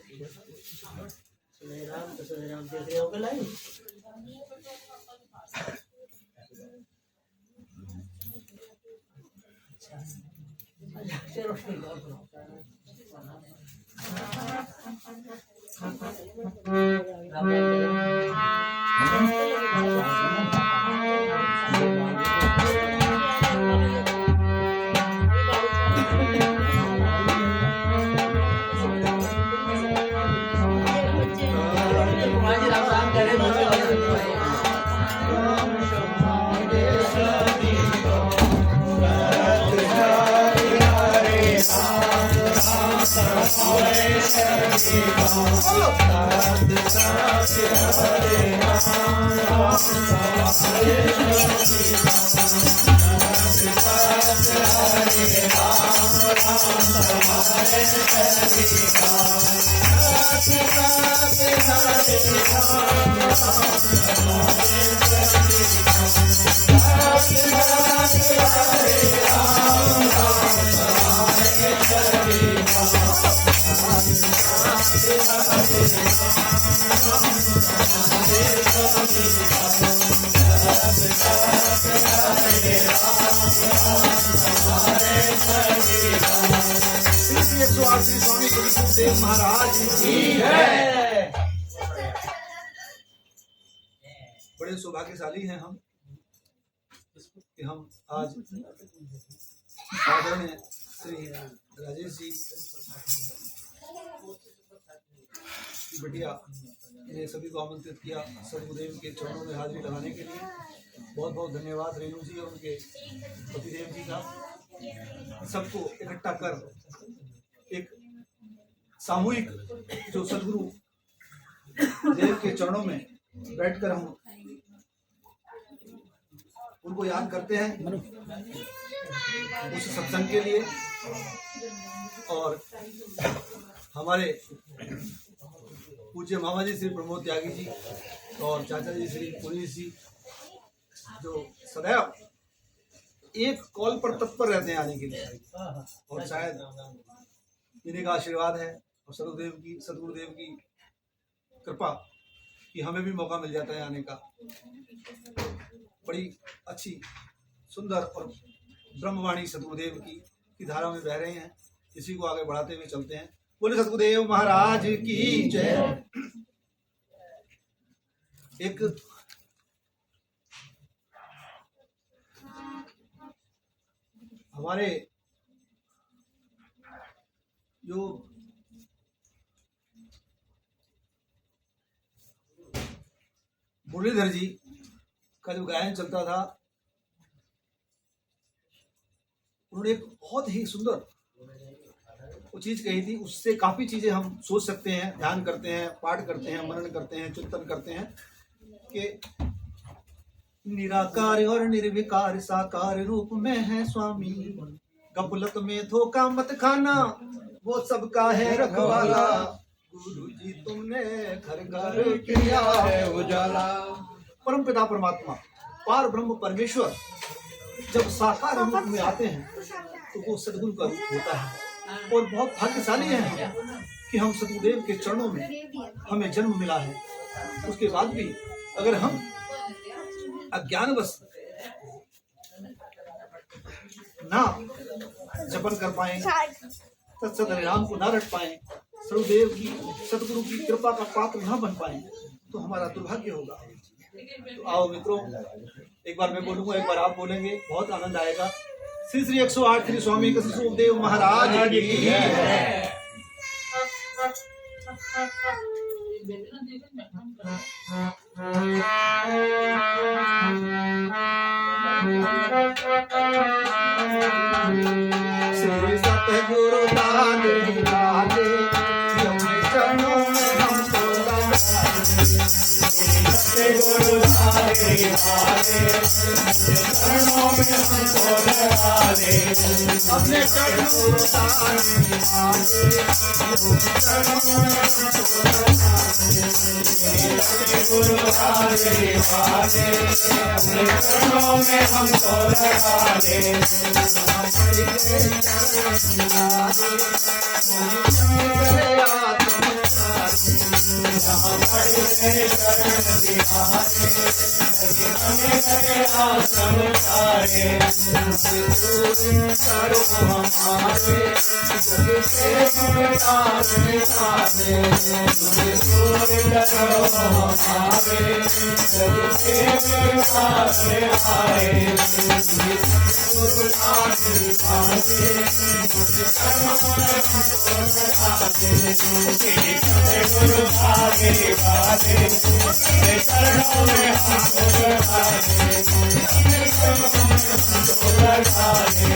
राम देख रहे हो क्या लाइन? स्वामी गुरुदेव महाराज की है। बड़े सौभाग्यशाली हैं हम कि हम आज आदरणीय श्री राजेश जी बिटिया ने सभी को आमंत्रित किया सदगुरुदेव के चरणों में हाजिरी लगाने के लिए। बहुत बहुत धन्यवाद रेणु जी और उनके पतिदेव जी का। सबको इकट्ठा कर एक सामूहिक जो सदगुरु देव के चरणों में बैठकर हम उनको याद करते हैं उस सत्संग के लिए। और हमारे पूज्य मामा जी श्री प्रमोद त्यागी जी और चाचा जी श्री पुरी जी जो सदैव एक कॉल पर तत्पर रहते हैं आने के लिए, और शायद इन्हीं का आशीर्वाद है और सदगुरुदेव की कृपा कि हमें भी मौका मिल जाता है आने का। बड़ी अच्छी सुंदर और ब्रह्मवाणी सदगुरुदेव की धारा में बह रहे हैं। इसी को आगे बढ़ाते हुए चलते हैं। बोले सदगुरुदेव महाराज की जय। एक हमारे जो मुरलीधर जी का जो गायन चलता था, उन्होंने एक बहुत ही सुंदर वो चीज कही थी। उससे काफी चीजें हम सोच सकते हैं, ध्यान करते हैं, पाठ करते हैं, मनन करते हैं, चिंतन करते हैं कि निराकार और निर्विकार साकार रूप में है स्वामी। गफलत में धोखा मत खाना, वो सबका है रखवाला। गुरु जी तुमने घर घर किया है उजाला। परम पिता परमात्मा पार ब्रह्म परमेश्वर जब साकार रूप में आते हैं तो वो सदगुरु का रूप होता है। और बहुत भाग्यशाली है कि हम सदगुरुदेव के चरणों में हमें जन्म मिला है। उसके बाद भी अगर हम अज्ञानवश ना जपन कर पाए, सत्सद हरिनाम को ना रट पाए, सदगुरुदेव की सदगुरु की कृपा का पात्र ना बन पाए तो हमारा दुर्भाग्य होगा। तो आओ मित्रों, एक बार मैं बोलूंगा, एक बार आप बोलेंगे, बहुत आनंद आएगा। श्री श्री 108 श्री स्वामी कृष्णदेव महाराज की है। श्री सतगुरु दान निराले अपने चरणों में हमको लगा। सतगुरु दान निराले चरणों में हमको लगा दे। अपने चरणों में दान निराले चरणों में हमको लगा दे। सतगुरु दान निराले अपने चरणों में हमको लगा दे। आश्रम तारे करो हमारे जग से तारने आवे दूर करो हमारे जग से तारने आए गुरु आशीर्वादे गुरु भागे वादे चरणों में हमको लगा दे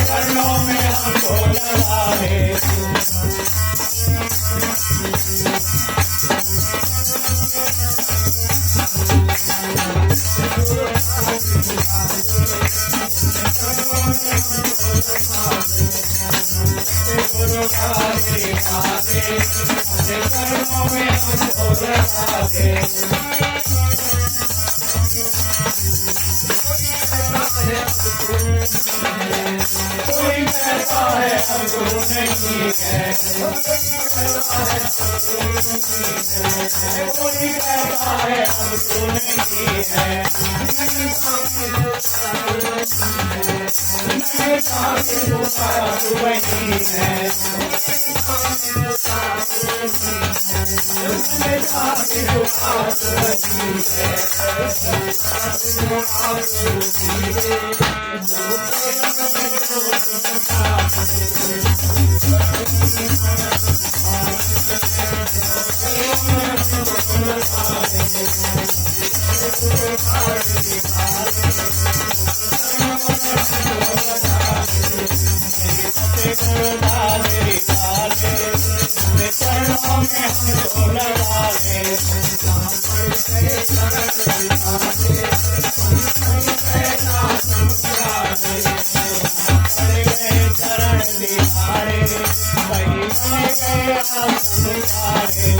चरणों में हमको लगा दे चरणों में हमको लगा दे चरणों में हमको लगा दे कोई कहता है हम गुरु नहीं है कोई कहता है हम गुरु नहीं है वही है चरणों में हमको लगा दे चरण दिहाड़े वही बन गए आसन तारे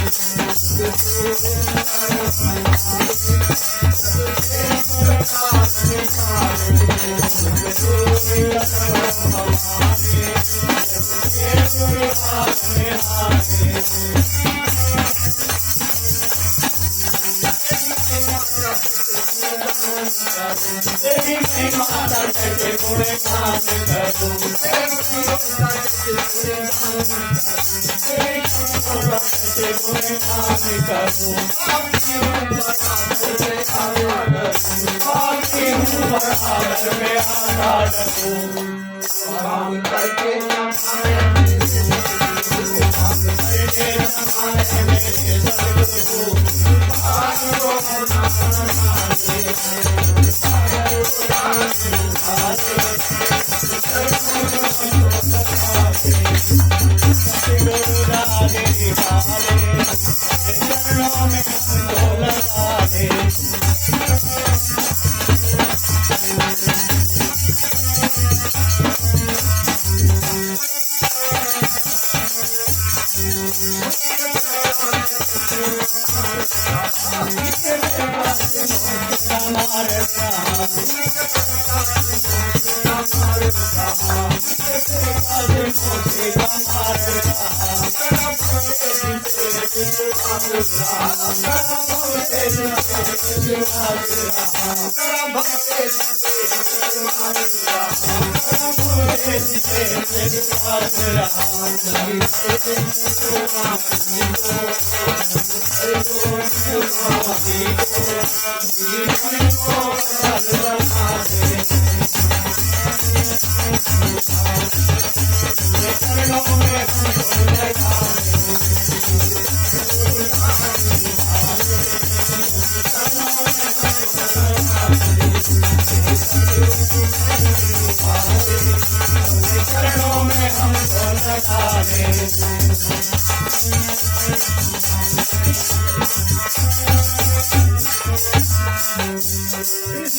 माता के गुण गान करूं गुण गान करूं बराबर में आधार श्री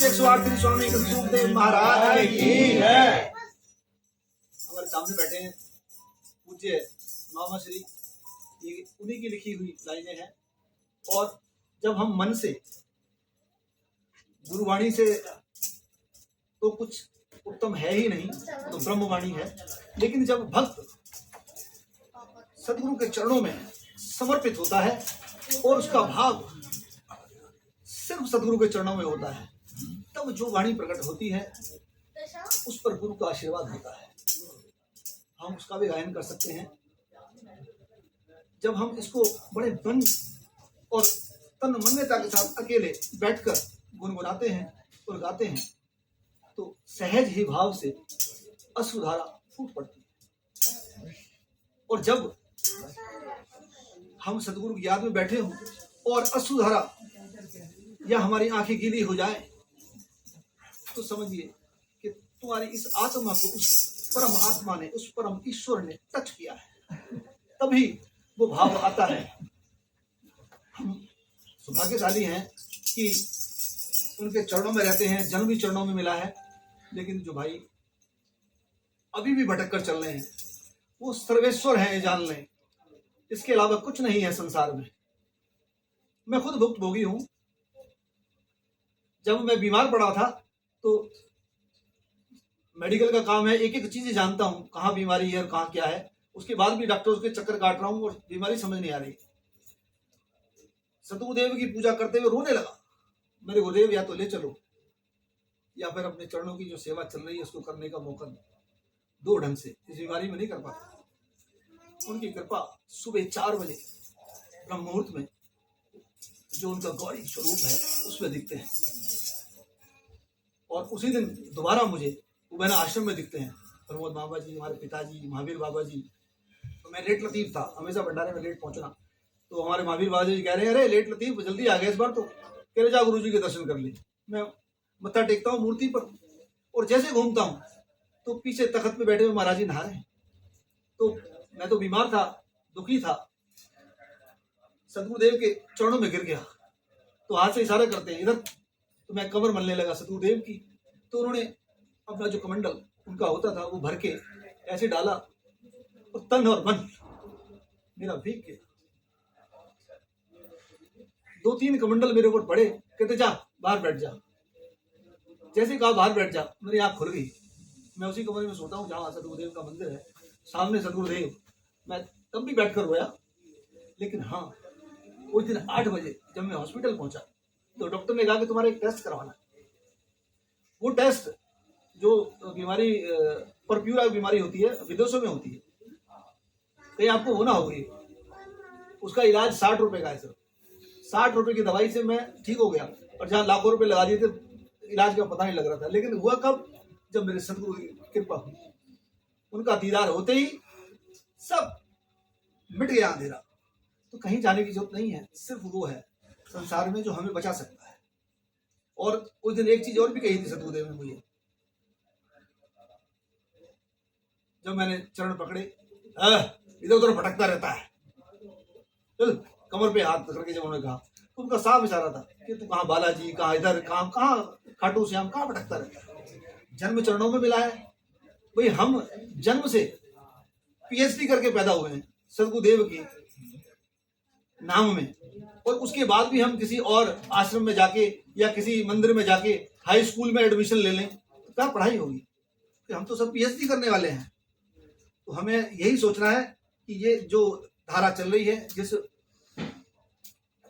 138 स्वामी कृष्णदेव महाराज की है। हमारे सामने बैठे हैं पूज्य मामा श्री, ये उन्हीं की लिखी हुई लाइनें हैं। और जब हम मन से गुरुवाणी से तो कुछ उत्तम है ही नहीं, तो ब्रह्मवाणी है। लेकिन जब भक्त सदगुरु के चरणों में समर्पित होता है और उसका भाव सिर्फ सदगुरु के चरणों में होता है, तब जो वाणी प्रकट होती है उस पर गुरु का आशीर्वाद होता है। हम उसका भी गायन कर सकते हैं। जब हम इसको बड़े मन और तन मान्यता के साथ अकेले बैठकर गुनगुनाते हैं और गाते हैं, तो सहज ही भाव से अश्रुधारा फूट पड़ती है। और जब हम सदगुरु की याद में बैठे हों और अश्रुधारा या हमारी आंखें गीली हो जाए, तो समझिए कि तुम्हारी इस आत्मा को उस परम आत्मा ने, उस परम ईश्वर ने टच किया है, तभी वो भाव आता है। हम सौभाग्यशाली हैं कि उनके चरणों में रहते हैं, जन्म भी चरणों में मिला है। लेकिन जो भाई अभी भी भटक कर चल रहे हैं, वो सर्वेश्वर हैं, ये जान लें। इसके अलावा कुछ नहीं है संसार में। मैं खुद भुक्तभोगी हूं। जब मैं बीमार पड़ा था तो मेडिकल का काम है, एक एक चीज जानता हूं, कहाँ बीमारी है और कहाँ क्या है। उसके बाद भी डॉक्टरों के चक्कर काट रहा हूं और बीमारी समझ नहीं आ रही। सतगुरुदेव की पूजा करते हुए रोने लगा। मेरे गुरुदेव या तो ले चलो या फिर अपने चरणों की जो सेवा चल रही है उसको करने का मौका दो। ढंग से इस बीमारी में नहीं कर पाता। उनकी कृपा सुबह 4 बजे ब्रह्म मुहूर्त में जो उनका गौरी स्वरूप है उसमें दिखते हैं। और उसी दिन दोबारा मुझे उबैना आश्रम में दिखते हैं। प्रमोद बाबा जी, हमारे पिताजी, महावीर बाबा जी। तो मैं लेट लतीफ था, हमेशा भंडारे में लेट पहुंचना। तो हमारे महावीर बाबा जी कह रहे हैं, अरे लेट लतीफ जल्दी आ गया इस बार तो। कह रहे जा गुरु जी के दर्शन कर ले। मैं मत्था टेकता हूँ मूर्ति पर और जैसे घूमता हूँ तो पीछे तख्त पे बैठे हुए महाराज जी नहा रहे हैं। तो मैं तो बीमार था, दुखी था, सदगुरुदेव के चरणों में गिर गया। तो हाथ से इशारा करते हैं इधर, तो मैं कमर मलने लगा सदगुरुदेव की। तो उन्होंने अपना जो कमंडल उनका होता था वो भर के ऐसे डाला और तन और मन मेरा भीग गया। 2-3 कमंडल मेरे ऊपर पड़े। कहते जा बाहर बैठ जा। जैसे कहा बाहर बैठ जा, मेरी आंख खुल गई। मैं उसी कमरे में सोता हूँ जहाँ सदगुरुदेव का मंदिर है, सामने सदगुरुदेव। मैं तब भी बैठकर रोया। लेकिन हाँ, उस दिन 8 बजे जब मैं हॉस्पिटल पहुंचा तो डॉक्टर ने कहा कि तुम्हारा एक टेस्ट करवाना है। वो टेस्ट जो बीमारी परप्यूरा बीमारी होती है, विदेशों में होती है, कहीं आपको होना होगी। उसका इलाज 60 रुपए का है सर। 60 रुपए की दवाई से मैं ठीक हो गया। और जहाँ लाखों रुपए लगा दिए थे, इलाज का पता नहीं लग रहा था। लेकिन हुआ कब? जब मेरे सदगुरु की कृपा हुई। उनका दीदार होते ही सब मिट गया अंधेरा। तो कहीं जाने की जरूरत नहीं है, सिर्फ वो है संसार में जो हमें बचा सकता है। और उस दिन एक चीज और भी कही थी सदगुरुदेव ने मुझे, जब मैंने चरण पकड़े, इधर उधर भटकता रहता है, चल कमर पे हाथ करके जब उन्होंने कहा, तो उनका साफ इशारा था कि तू कहाँ बालाजी, कहाँ इधर, कहाँ खाटू श्याम, कहाँ भटकता रहता है। जन्म चरणों में मिला है भाई। हम जन्म से पीएचडी करके पैदा हुए हैं सदगुरुदेव की नाम में, और उसके बाद भी हम किसी और आश्रम में जाके या किसी मंदिर में जाके हाई स्कूल में एडमिशन ले लें तो क्या पढ़ाई होगी? कि हम तो सब पीएचडी करने वाले हैं। तो हमें यही सोचना है कि ये जो धारा चल रही है, जिस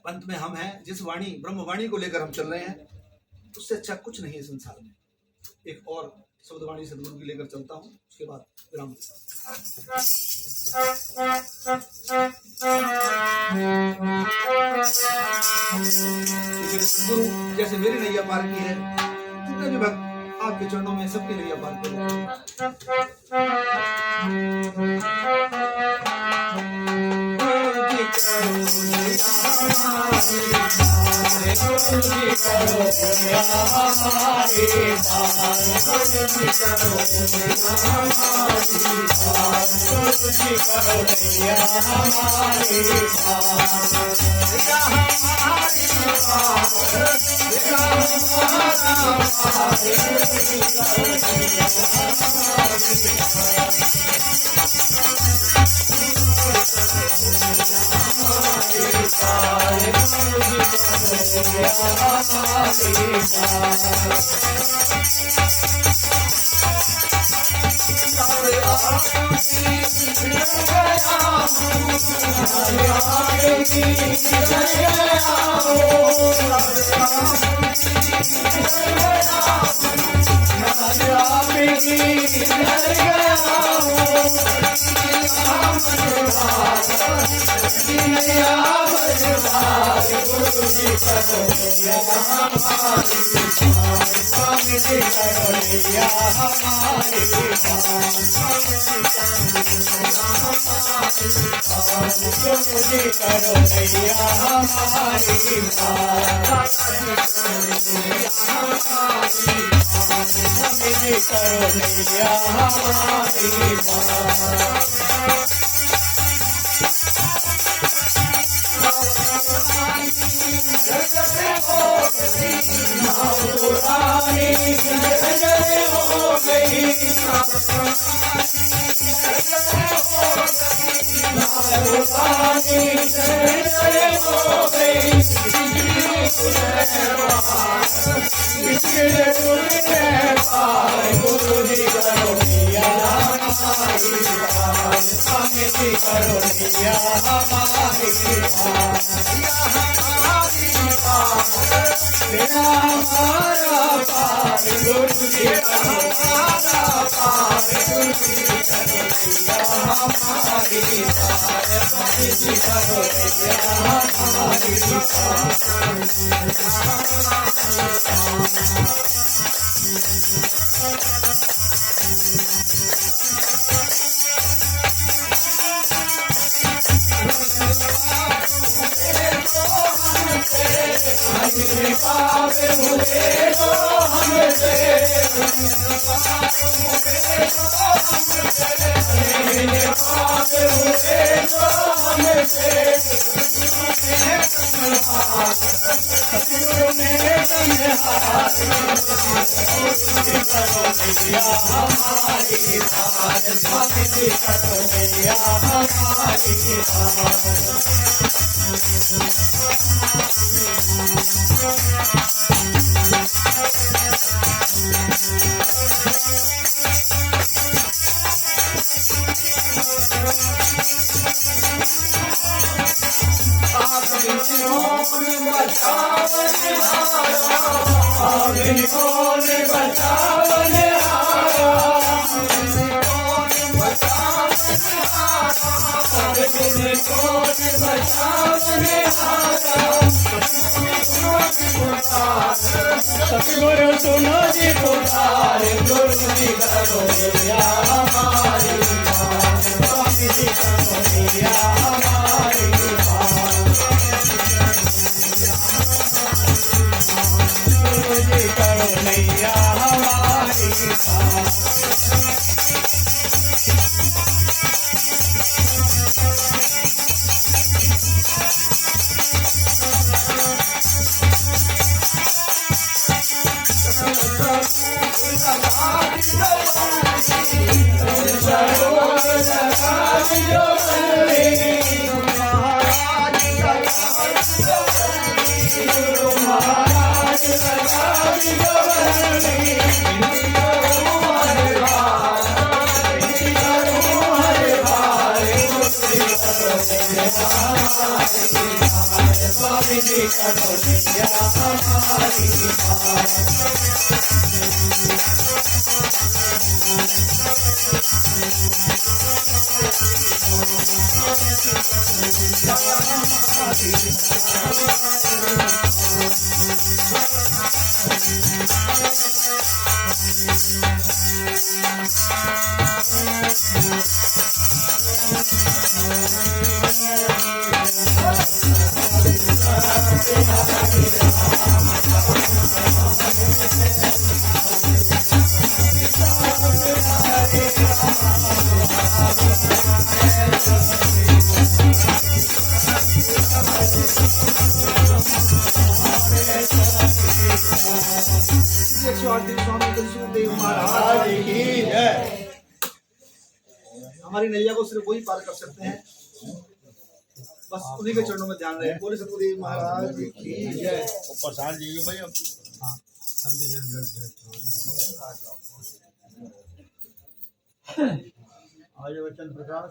अंत में हम हैं, जिस वाणी ब्रह्मवाणी को लेकर हम चल रहे हैं, उससे अच्छा कुछ नहीं है संसार में। एक और शब्दवाणी सदगुरु की लेकर चलता हूँ, उसके बाद विराम। सदगुरु जैसे मेरी नैया पार की है, जितने भी भक्त आपके चरणों में सबकी नैया पार करो। सतगुरु सुनो जी पुकार, गुरु जी करो मैया हमारी पार, स्वामी जी करो मैया हमारी पार, गुरु जी करो मैया हमारी पार। स्वामी कटोरिया हमारी स्वामी कृष्णदेव महाराज महाराज की जय। हमारी नैया को सिर्फ वही पार कर सकते हैं, बस उन्हीं के चरणों में ध्यान रहे। बोले सतगुरुदेव महाराज की जय। प्रसाद लीजिए भाई। आज वचन प्रकाश